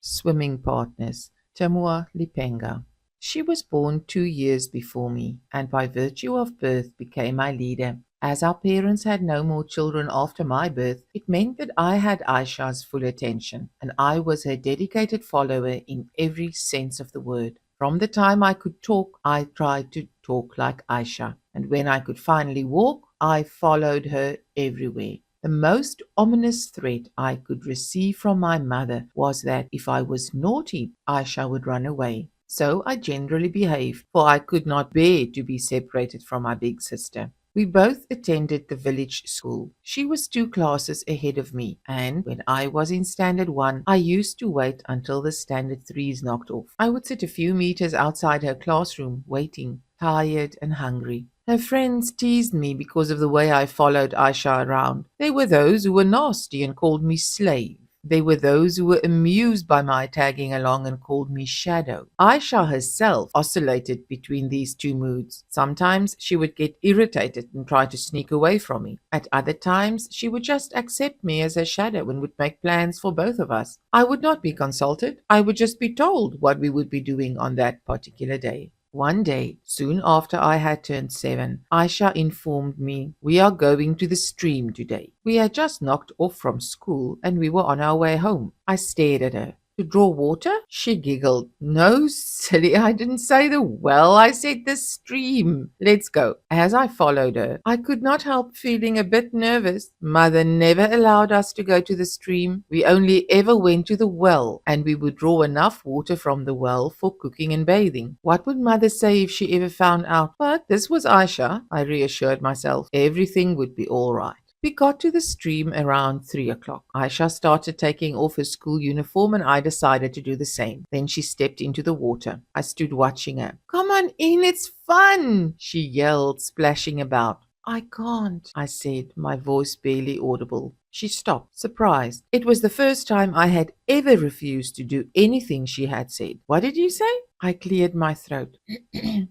swimming partners, Timwa Lipenga. She was born 2 years before me, and by virtue of birth became my leader. As our parents had no more children after my birth, it meant that I had Aisha's full attention, and I was her dedicated follower in every sense of the word. From the time I could talk, I tried to talk like Aisha, and when I could finally walk, I followed her everywhere. The most ominous threat I could receive from my mother was that if I was naughty, Aisha would run away. So I generally behaved, for I could not bear to be separated from my big sister. We both attended the village school. She was 2 classes ahead of me, and when I was in Standard 1, I used to wait until the Standard 3s knocked off. I would sit a few meters outside her classroom, waiting, tired and hungry. Her friends teased me because of the way I followed Aisha around. There were those who were nasty and called me slave. There were those who were amused by my tagging along and called me shadow. Aisha herself oscillated between these two moods. Sometimes she would get irritated and try to sneak away from me. At other times, she would just accept me as her shadow and would make plans for both of us. I would not be consulted. I would just be told what we would be doing on that particular day. One day, soon after I had turned 7, Aisha informed me, "We are going to the stream today." We had just knocked off from school and we were on our way home. I stared at her. "To draw water?" She giggled. "No, silly, I didn't say the well, I said the stream. Let's go." As I followed her, I could not help feeling a bit nervous. Mother never allowed us to go to the stream. We only ever went to the well, and we would draw enough water from the well for cooking and bathing. What would Mother say if she ever found out? But this was Aisha, I reassured myself. Everything would be all right. We got to the stream around 3 o'clock. Aisha started taking off her school uniform and I decided to do the same. Then she stepped into the water. I stood watching her. "Come on in, it's fun," she yelled, splashing about. "I can't," I said, my voice barely audible. She stopped, surprised. It was the first time I had ever refused to do anything she had said. "What did you say?" I cleared my throat.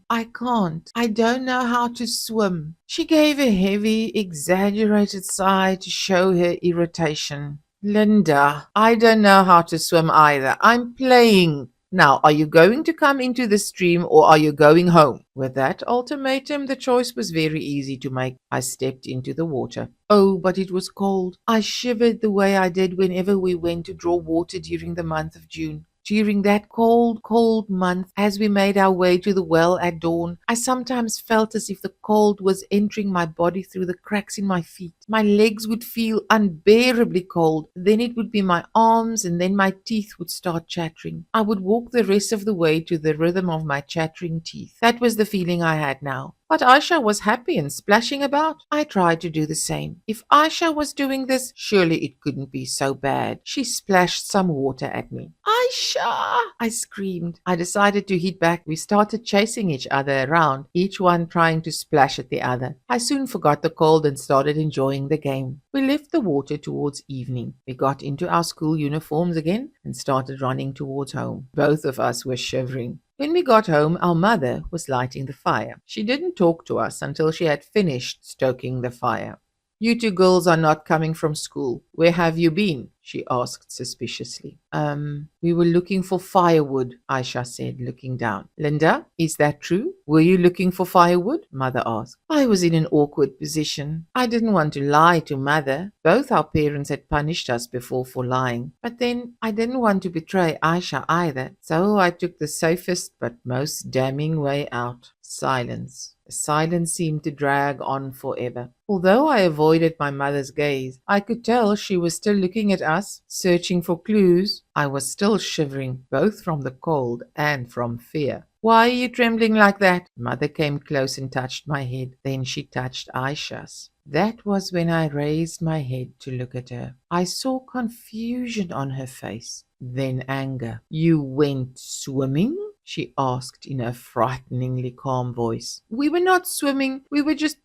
"I can't. I don't know how to swim." She gave a heavy, exaggerated sigh to show her irritation. "Linda, I don't know how to swim either. I'm playing. Now, are you going to come into the stream or are you going home?" With that ultimatum, the choice was very easy to make. I stepped into the water. Oh, but it was cold. I shivered the way I did whenever we went to draw water during the month of June. During that cold, cold month, as we made our way to the well at dawn, I sometimes felt as if the cold was entering my body through the cracks in my feet. My legs would feel unbearably cold. Then it would be my arms, and then my teeth would start chattering. I would walk the rest of the way to the rhythm of my chattering teeth. That was the feeling I had now. But Aisha was happy and splashing about. I tried to do the same. If Aisha was doing this, surely it couldn't be so bad. She splashed some water at me. "Aisha!" I screamed. I decided to hit back. We started chasing each other around, each one trying to splash at the other. I soon forgot the cold and started enjoying the game. We left the water towards evening. We got into our school uniforms again and started running towards home. Both of us were shivering. When we got home, our mother was lighting the fire. She didn't talk to us until she had finished stoking the fire. "You two girls are not coming from school. Where have you been?" she asked suspiciously. We were looking for firewood," Aisha said, looking down. "Linda, is that true? Were you looking for firewood?" Mother asked. I was in an awkward position. I didn't want to lie to Mother. Both our parents had punished us before for lying. But then I didn't want to betray Aisha either. So I took the safest but most damning way out. Silence. The silence seemed to drag on forever. Although I avoided my mother's gaze, I could tell she was still looking at us, searching for clues. I was still shivering, both from the cold and from fear. "Why are you trembling like that?" Mother came close and touched my head. Then she touched Aisha's. That was when I raised my head to look at her. I saw confusion on her face, then anger. "You went swimming?" she asked in a frighteningly calm voice. "We were not swimming. We were just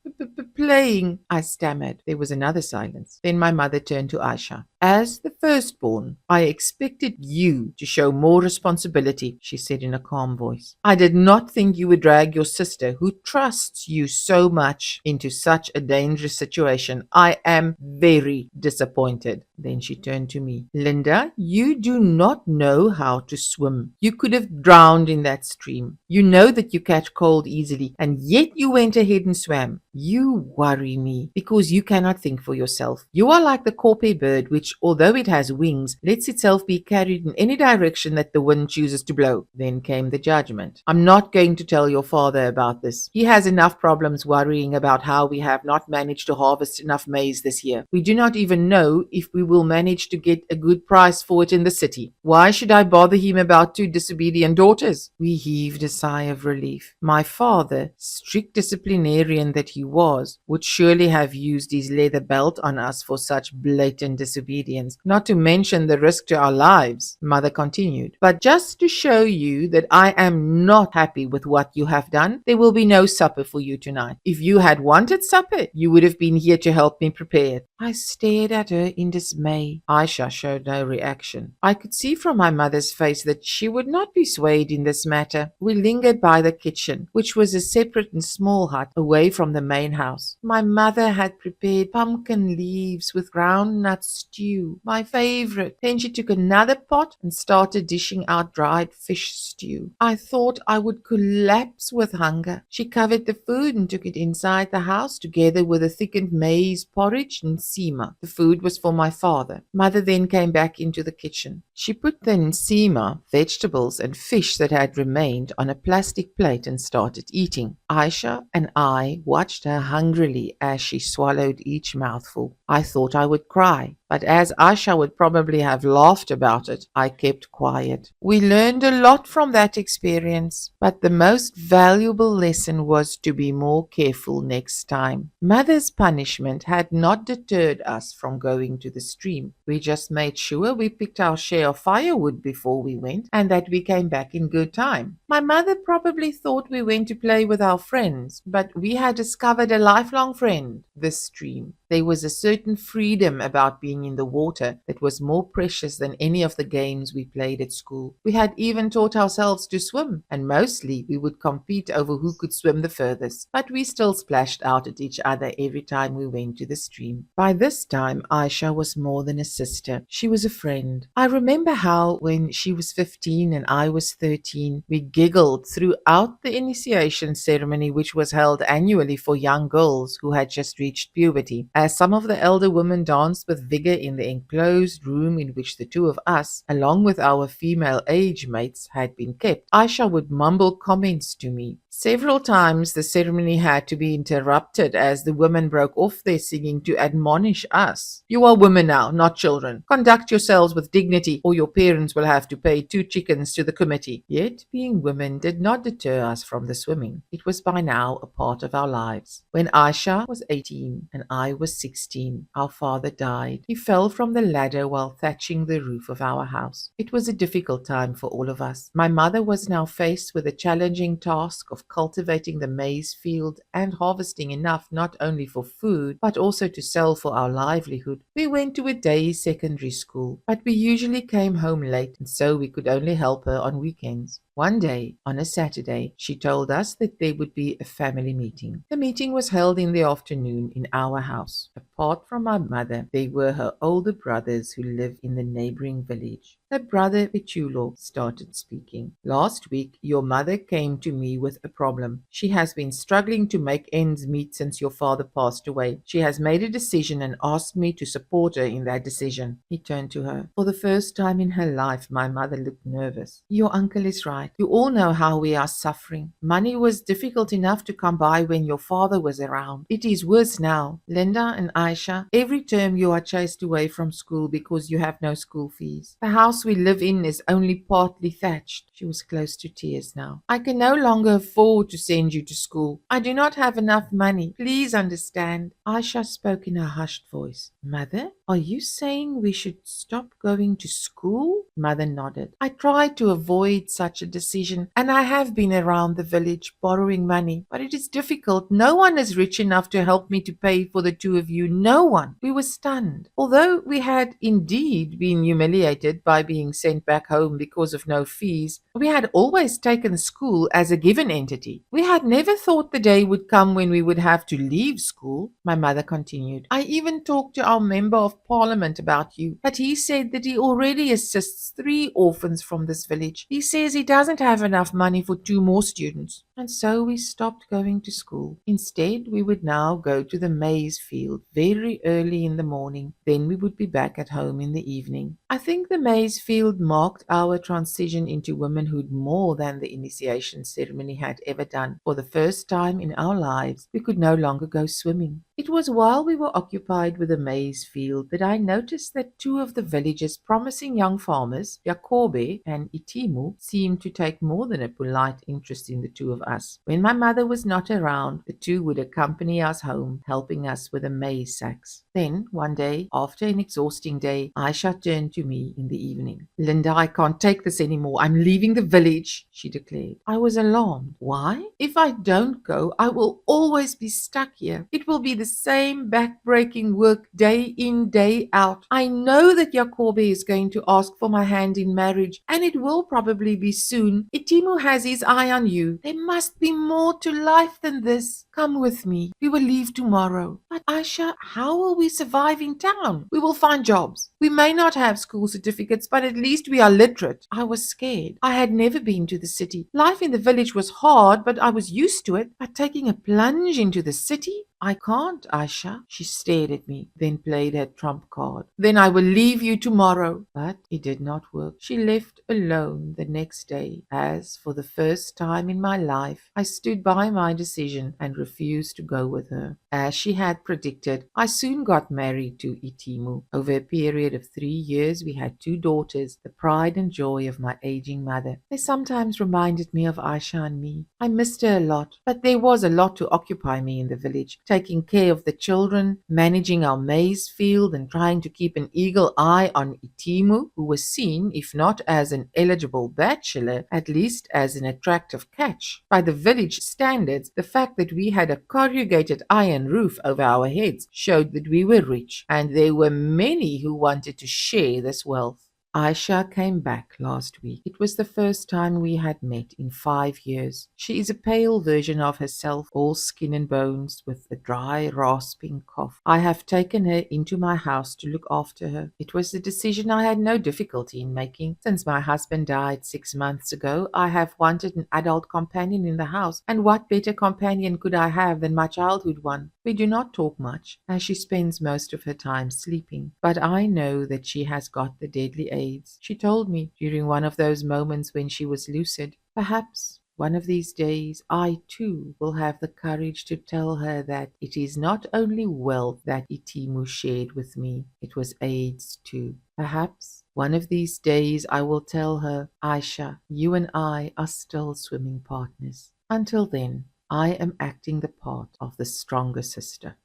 playing," I stammered. There was another silence. Then my mother turned to Aisha. "As the firstborn, I expected you to show more responsibility," she said in a calm voice. "I did not think you would drag your sister, who trusts you so much, into such a dangerous situation. I am very disappointed." Then she turned to me. Linda, you do not know how to swim. You could have drowned in that stream. You know that you catch cold easily, and yet you went ahead and swam. You worry me because you cannot think for yourself. You are like the corpy bird, which, although it has wings, lets itself be carried in any direction that the wind chooses to blow. Then came the judgment. I'm not going to tell your father about this. He has enough problems worrying about how we have not managed to harvest enough maize this year. We do not even know if we will manage to get a good price for it in the city. Why should I bother him about two disobedient daughters? We heaved a sigh of relief. My father, strict disciplinarian that he was, would surely have used his leather belt on us for such blatant disobedience, not to mention the risk to our lives. Mother continued. But just to show you that I am not happy with what you have done, there will be no supper for you tonight. If you had wanted supper, you would have been here to help me prepare it. I stared at her in dismay. Aisha showed no reaction. I could see from my mother's face that she would not be swayed in this matter. We lingered by the kitchen, which was a separate and small hut away from the main house. My mother had prepared pumpkin leaves with groundnut stew, my favorite. Then she took another pot and started dishing out dried fish stew. I thought I would collapse with hunger. She covered the food and took it inside the house together with a thickened maize porridge and nsima. The food was for my father. Mother then came back into the kitchen. She put the nsima, vegetables and fish that had remained, on a plastic plate and started eating. Aisha and I watched her hungrily as she swallowed each mouthful. I thought I would cry, but as Aisha would probably have laughed about it, I kept quiet. We learned a lot from that experience, but the most valuable lesson was to be more careful next time. Mother's punishment had not deterred us from going to the stream. We just made sure we picked our share of firewood before we went and that we came back in good time. My mother probably thought we went to play with our friends, but we had discovered a lifelong friend, the stream. There was a certain freedom about being in the water that was more precious than any of the games we played at school. We had even taught ourselves to swim, and mostly we would compete over who could swim the furthest, but we still splashed out at each other every time we went to the stream. By this time, Aisha was more than a sister. She was a friend. I remember how, when she was 15 and I was 13, we giggled throughout the initiation ceremony, which was held annually for young girls who had just reached puberty. As some of the elder women danced with vigor in the enclosed room in which the two of us, along with our female age mates, had been kept, Aisha would mumble comments to me. Several times the ceremony had to be interrupted as the women broke off their singing to admonish us. You are women now, not children. Conduct yourselves with dignity, or your parents will have to pay 2 chickens to the committee. Yet being women did not deter us from the swimming. It was by now a part of our lives. When Aisha was 18 and I was 16, our father died. He fell from the ladder while thatching the roof of our house. It was a difficult time for all of us. My mother was now faced with the challenging task of cultivating the maize field and harvesting enough not only for food but also to sell for our livelihood. We went to a day secondary school, but we usually came home late, and so we could only help her on weekends. One day, on a Saturday, she told us that there would be a family meeting. The meeting was held in the afternoon in our house. Apart from my mother, there were her older brothers who lived in the neighboring village. Her brother Pichulo started speaking. Last week, your mother came to me with a problem. She has been struggling to make ends meet since your father passed away. She has made a decision and asked me to support her in that decision. He turned to her. For the first time in her life, my mother looked nervous. Your uncle is right. You all know how we are suffering. Money was difficult enough to come by when your father was around. It is worse now. Linda and Aisha, every term you are chased away from school because you have no school fees. The house we live in is only partly thatched. She was close to tears now. I can no longer afford to send you to school. I do not have enough money. Please understand. Aisha spoke in a hushed voice. Mother, are you saying we should stop going to school? Mother nodded. I tried to avoid such a decision, and I have been around the village borrowing money, but it is difficult. No one is rich enough to help me to pay for the two of you. No one. We were stunned. Although we had indeed been humiliated by being sent back home because of no fees, we had always taken school as a given entity. We had never thought the day would come when we would have to leave school. My mother continued. I even talked to our member of Parliament about you, but he said that he already assists 3 orphans from this village. He says he doesn't have enough money for 2 more students. And so we stopped going to school. Instead, we would now go to the maize field very early in the morning. Then we would be back at home in the evening. I think the maize field marked our transition into womanhood more than the initiation ceremony had ever done. For the first time in our lives, we could no longer go swimming. It was while we were occupied with the maize field that I noticed that 2 of the village's promising young farmers, Jacobe and Itimu, seemed to take more than a polite interest in the 2 of us. When my mother was not around, the 2 would accompany us home, helping us with the maize sacks. Then, one day, after an exhausting day, Aisha turned to me in the evening. "Linda, I can't take this anymore. I'm leaving the village," she declared. I was alarmed. Why? If I don't go, I will always be stuck here. It will be the same back-breaking work day in, day out. I know that Jacobe is going to ask for my hand in marriage, and it will probably be soon. Itimu has his eye on you. There must be more to life than this. Come with me. We will leave tomorrow. But Aisha, how will we survive in town? We will find jobs. We may not have school certificates, but at least we are literate. I was scared. I had never been to the city. Life in the village was hard, but I was used to it. But taking a plunge into the city? I can't, Aisha. She stared at me, then played her trump card. Then I will leave you tomorrow. But it did not work. She left alone the next day, as for the first time in my life, I stood by my decision and refused to go with her. As she had predicted, I soon got married to Itimu. Over a period of 3 years, we had 2 daughters, the pride and joy of my aging mother. They sometimes reminded me of Aisha and me. I missed her a lot, but there was a lot to occupy me in the village, taking care of the children, managing our maize field, and trying to keep an eagle eye on Itimu, who was seen, if not as an eligible bachelor, at least as an attractive catch. By the village standards, the fact that we had a corrugated iron roof over our heads showed that we were rich, and there were many who wanted to share this wealth. Aisha came back last week. It was the first time we had met in 5 years. She is a pale version of herself, all skin and bones, with a dry, rasping cough. I have taken her into my house to look after her. It was a decision I had no difficulty in making. Since my husband died 6 months ago, I have wanted an adult companion in the house, and what better companion could I have than my childhood one? We do not talk much, as she spends most of her time sleeping, but I know that she has got the deadly AIDS. She told me during one of those moments when she was lucid. Perhaps one of these days I too will have the courage to tell her that it is not only wealth that Itimu shared with me, it was AIDS too. Perhaps one of these days I will tell her, Aisha, you and I are still swimming partners. Until then, I am acting the part of the stronger sister.